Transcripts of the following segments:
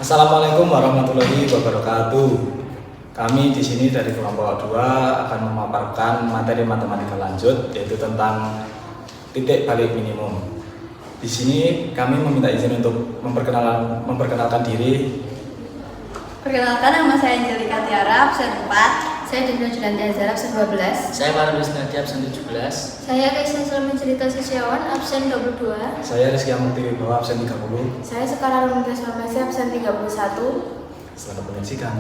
Assalamualaikum warahmatullahi wabarakatuh. Kami di sini dari kelompok 2 akan memaparkan materi matematika lanjut, yaitu tentang titik balik minimum. Di sini kami meminta izin untuk memperkenalkan diri. Perkenalkan, nama saya Angelika Tiara, absen 4. Saya Dinda Julianti Azhar, absen 12. Saya Marulus Nadi, absen 17. Saya Kaisar Sulaiman Cerita Sisiawan, absen 22. Saya Rizky Amukti Wibawa, absen 30. Saya Sekarang Rumdas Farmasi, absen 31. Selamat menyaksikan.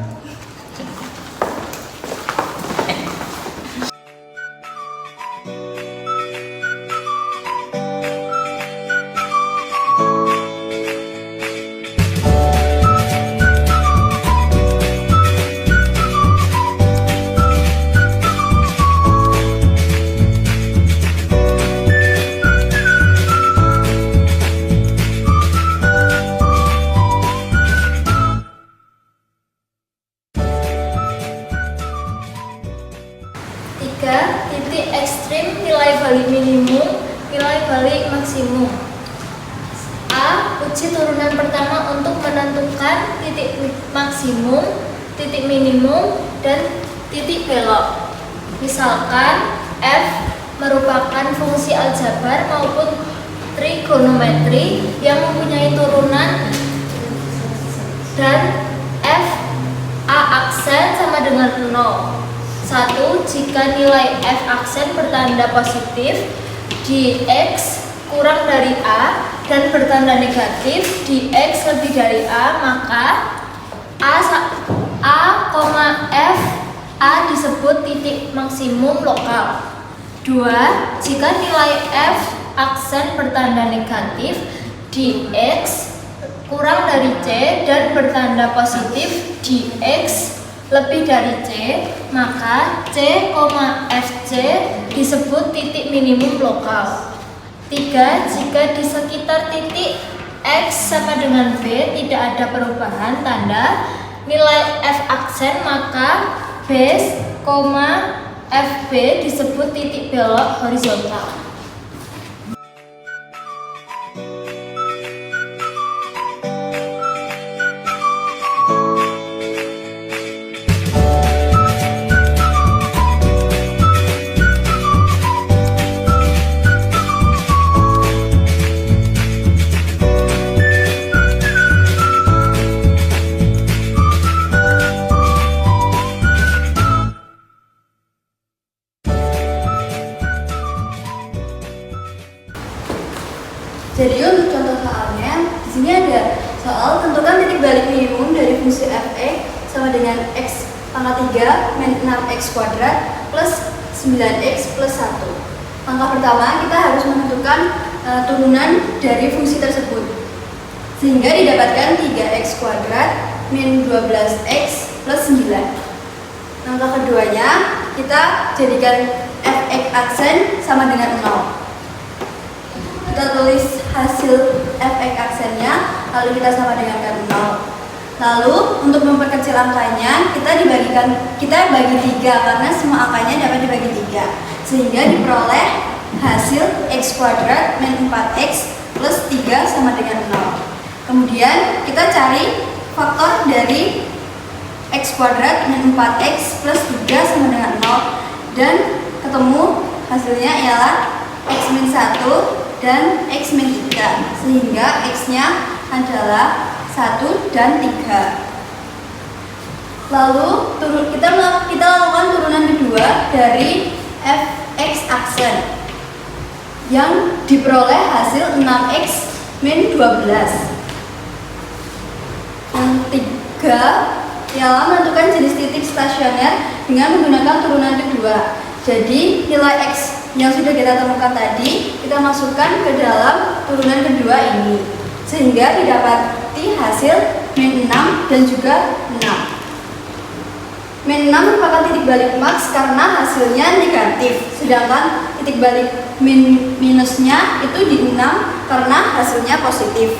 Titik ekstrim, nilai balik minimum, nilai balik maksimum. A. Uji turunan pertama untuk menentukan titik maksimum, titik minimum, dan titik belok. Misalkan F merupakan fungsi aljabar maupun trigonometri yang mempunyai turunan, dan F A aksen sama dengan 0. 1. Jika nilai F aksen bertanda positif di X kurang dari A dan bertanda negatif di X lebih dari A, maka F A disebut titik maksimum lokal. 2. Jika nilai F aksen bertanda negatif di X kurang dari C dan bertanda positif di X lebih dari C, maka C, FC disebut titik minimum lokal. 3. Jika di sekitar titik X sama dengan B tidak ada perubahan tanda nilai F aksen, maka base, FB disebut titik belok horizontal. Jadi untuk contoh soalnya, di sini ada soal tentukan titik balik minimum dari fungsi f(x) sama dengan x pangkat 3 min 6x kuadrat plus 9x plus 1. Langkah pertama, kita harus menentukan turunan dari fungsi tersebut, sehingga didapatkan 3x kuadrat min 12x plus 9. Langkah keduanya, kita jadikan fx aksen sama dengan 0. Kita tulis hasil fx aksennya, lalu kita sama dengan 0. Lalu untuk memperkecil angkanya, kita bagi 3 karena semua angkanya dapat dibagi 3, sehingga diperoleh hasil x kuadrat min 4x plus 3 sama dengan 0. Kemudian kita cari faktor dari x kuadrat min 4x plus 3 sama dengan 0, dan ketemu hasilnya ialah x min 1 dan x min 3, sehingga x-nya adalah 1 dan 3. Lalu kita lakukan turunan kedua dari fx aksen yang diperoleh hasil 6x min 12. Yang 3 ialah menentukan jenis titik stasioner dengan menggunakan turunan kedua. Jadi nilai x yang sudah kita temukan tadi kita masukkan ke dalam turunan kedua ini, sehingga didapati hasil min 6 dan juga 6. Min 6 merupakan titik balik maks karena hasilnya negatif, sedangkan titik balik minusnya itu di 6 karena hasilnya positif.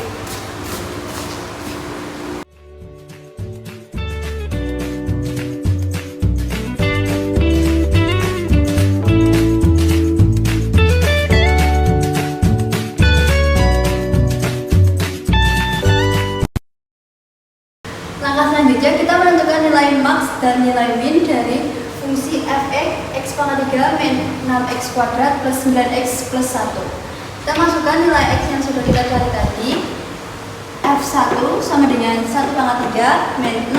max dan nilai min dari fungsi f(x) x pangkat 3 min 6x kuadrat plus 9x plus 1. Kita masukkan nilai x yang sudah kita cari tadi. F1 sama dengan 1 pangkat 3 min 6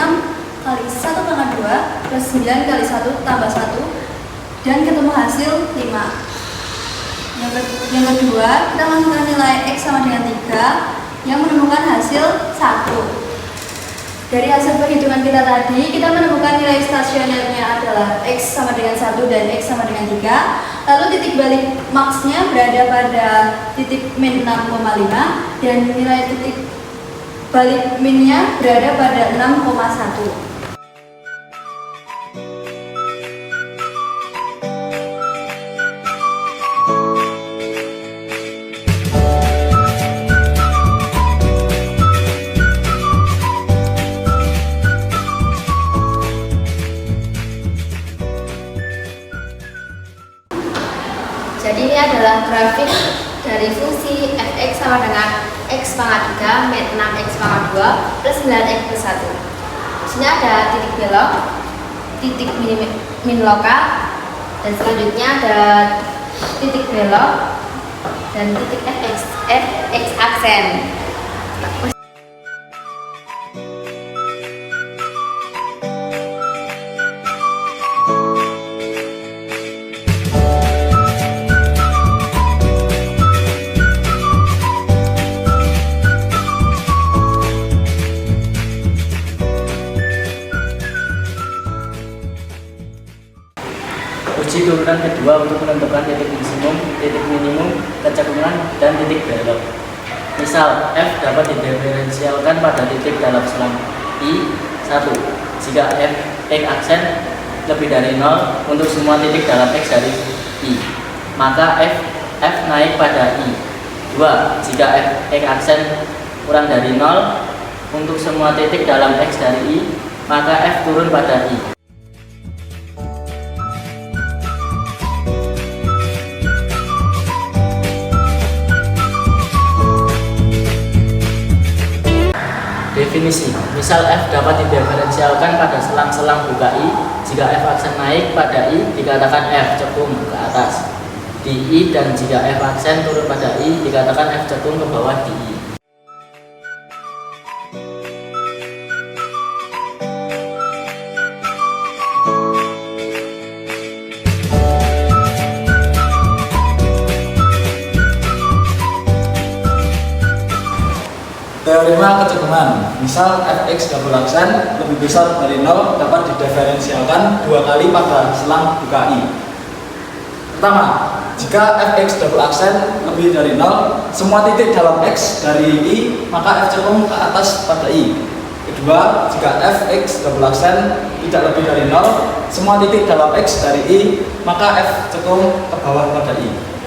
kali 1 pangkat 2 plus 9 kali 1 tambah 1 dan ketemu hasil 5. Yang kedua, kita masukkan nilai x sama dengan 3 yang menemukan hasil 1. Dari hasil perhitungan kita tadi, kita menemukan nilai stasionernya adalah x sama dengan 1 dan x sama dengan 3. Lalu titik balik maksnya berada pada titik min 6,5 dan nilai titik balik minnya berada pada 6,1. Jadi ini adalah grafik dari fungsi f(x) sama dengan x pangkat 3 min 6x pangkat 2 plus 9x plus 1. Di sini ada titik belok, titik min lokal, dan selanjutnya ada titik belok dan titik f(x) aksen. Uji turunan kedua untuk menentukan titik maksimum, titik minimum, kecekungan, dan titik belok. Misal, f dapat didiferensialkan pada titik dalam selang I 1 jika f(x) aksen lebih dari 0 untuk semua titik dalam x dari I, maka f naik pada I. 2. Jika f(x) aksen kurang dari 0 untuk semua titik dalam x dari I, maka f turun pada I. Definisi, misal f dapat didiferensialkan pada selang-selang buka I jika f aksen naik pada I dikatakan f cekung ke atas di I, dan jika f aksen turun pada I dikatakan f cekung ke bawah di I. Teorema kecekungan, misal f(x) double aksen lebih besar dari 0 dapat didiferensialkan 2 kali pada selang buka I. Pertama, jika f(x) double aksen lebih dari 0, semua titik dalam x dari I, maka f cekung ke atas pada I. Kedua, jika f(x) double aksen tidak lebih dari 0, semua titik dalam x dari I, maka f cekung ke bawah pada I.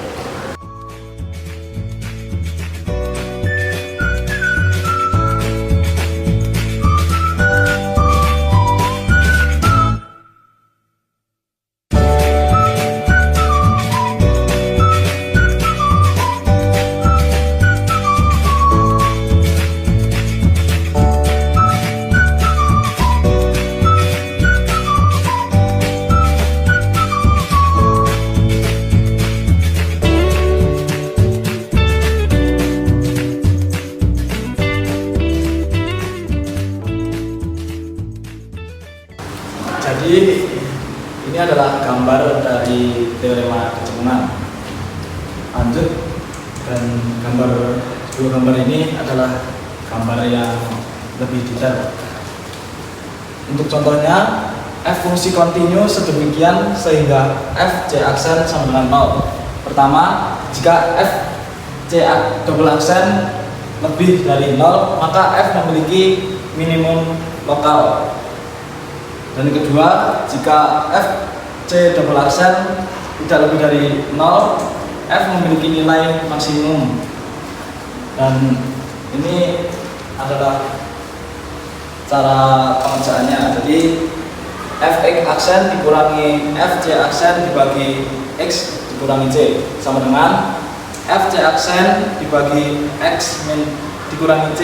Jadi ini adalah gambar dari teorema kecekungan. Lanjut, dan dua gambar ini adalah gambar yang lebih detail. Untuk contohnya, f fungsi kontinu sedemikian sehingga f c aksen sama dengan 0. Pertama, jika f c double aksen lebih dari 0, maka f memiliki minimum lokal. Dan kedua, jika f c double aksen tidak lebih dari 0, f memiliki nilai maksimum. Dan ini adalah cara pengerjaannya. Jadi f(x) aksen dikurangi f c aksen dibagi x dikurangi c sama dengan f c aksen dibagi x dikurangi c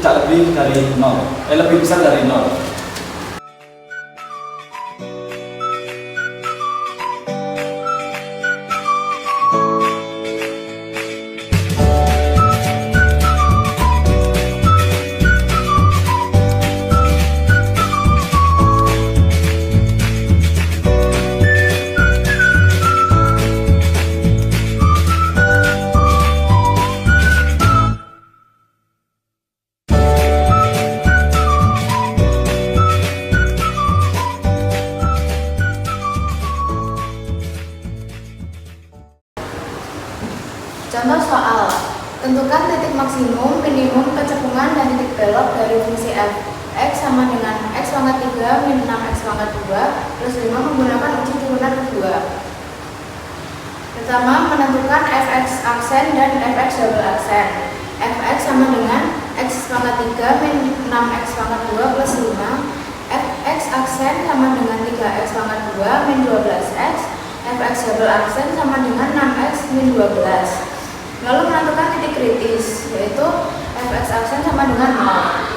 tidak lebih dari 0, lebih besar dari 0. dari fungsi f(x) sama dengan x pangkat 3 min 6x pangkat 2 plus 5 menggunakan uji turunan kedua. Pertama, menentukan fx aksen dan fx double aksen. Fx sama dengan x pangkat 3 min 6x pangkat 2 plus 5. Fx aksen sama dengan 3x pangkat 2 min 12x. Fx double aksen sama dengan 6x min 12. Lalu menentukan titik kritis, yaitu fx aksen sama dengan 0.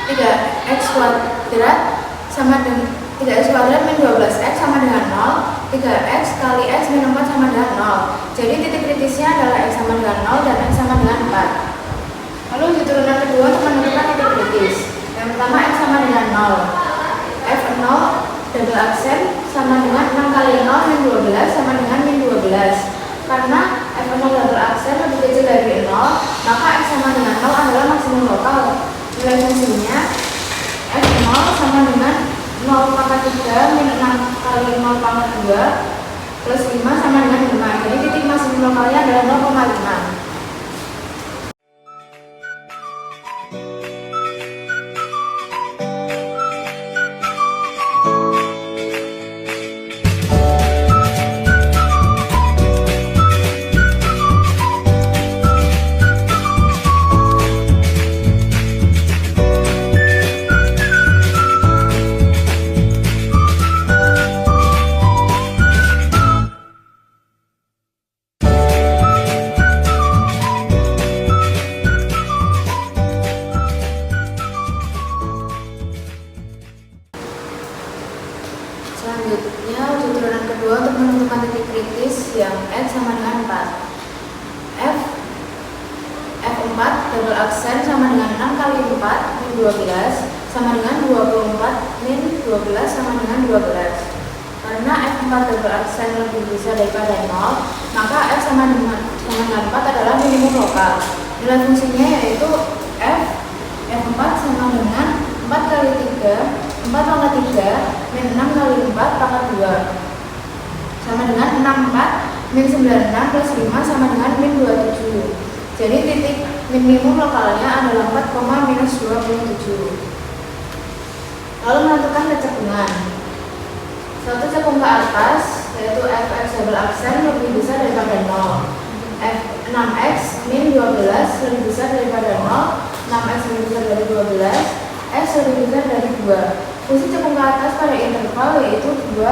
3x kuadrat sama dengan 3x kuadrat min 12x sama dengan 0. 3x kali x min 4 sama dengan 0. Jadi titik kritisnya adalah x sama dengan 0 dan x sama dengan 4. Lalu di turunan kedua untuk menentukan titik kritis. Yang pertama x sama dengan 0. F0 double aksen sama dengan 6 kali 0 min 12 sama dengan min 12. Karena F0 double aksen lebih kecil dari 0, maka x sama dengan 0 adalah maksimum lokal. Nilai fungsinya F0 sama dengan 0 pangkat 3 min 6 kali 0 pangkat 2 plus 5 sama dengan 5. Jadi titik maksimum lokalnya adalah 0,5. Selanjutnya, uji turunan kedua untuk menentukan titik kritis yang x sama dengan 4. F4 double aksen sama dengan 6 kali 4 min 12 sama dengan 24 min 12 sama dengan 12. Karena F4 double aksen lebih besar daripada 0, maka x sama dengan 4 adalah minimum lokal. Nilai fungsinya yaitu F4 sama dengan 4 kali 3 4 pangkat 3 min 6 kali 4 pangkat 2 sama dengan 64 min 96 plus 5 sama dengan min 27. Jadi titik minimum lokalnya adalah 4, minus 27. Lalu menentukan kecekungan. Satu cekung ke atas, yaitu fx double aksen lebih besar daripada 0. F6x min 12 lebih besar daripada 0. 6x lebih besar dari 12. X lebih besar dari 2. Fungsi cekung ke atas pada interval yaitu 2,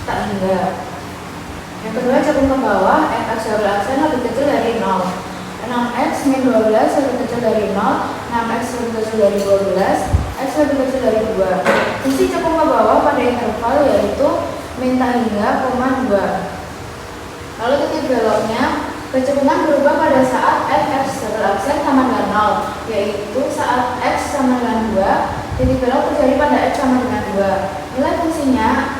tak hingga. Yang kedua, cekung ke bawah, fx double aksen lebih kecil dari 0. 6x min 12 lebih kecil dari 0. 6x lebih kecil dari 12. X lebih kecil dari 2. Fungsi cekung ke bawah pada interval yaitu min tak hingga, 2. Lalu titik beloknya, kecekungan berubah pada saat fx double aksen sama dengan 0, yaitu saat x sama dengan 2, titik belok terjadi pada x sama dengan 2. Nilai fungsinya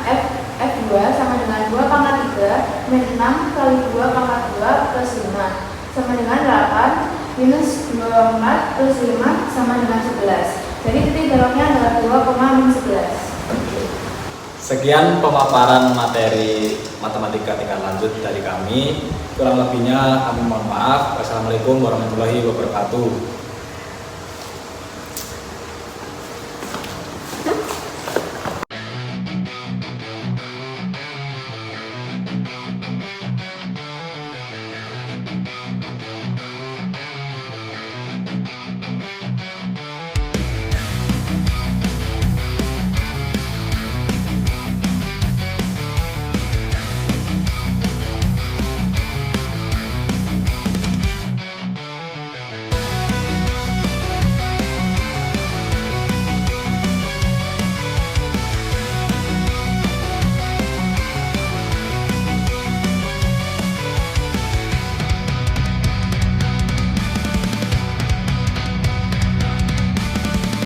f2 sama dengan 2 pangkat 3 min 6 kali 2 pangkat 2 plus 5 sama dengan 8 minus 24 plus 5 sama dengan 11. Jadi titik beloknya adalah 2, 11. Sekian pemaparan materi matematika tingkat lanjut dari kami. Kurang lebihnya kami mohon maaf. Wassalamualaikum warahmatullahi wabarakatuh.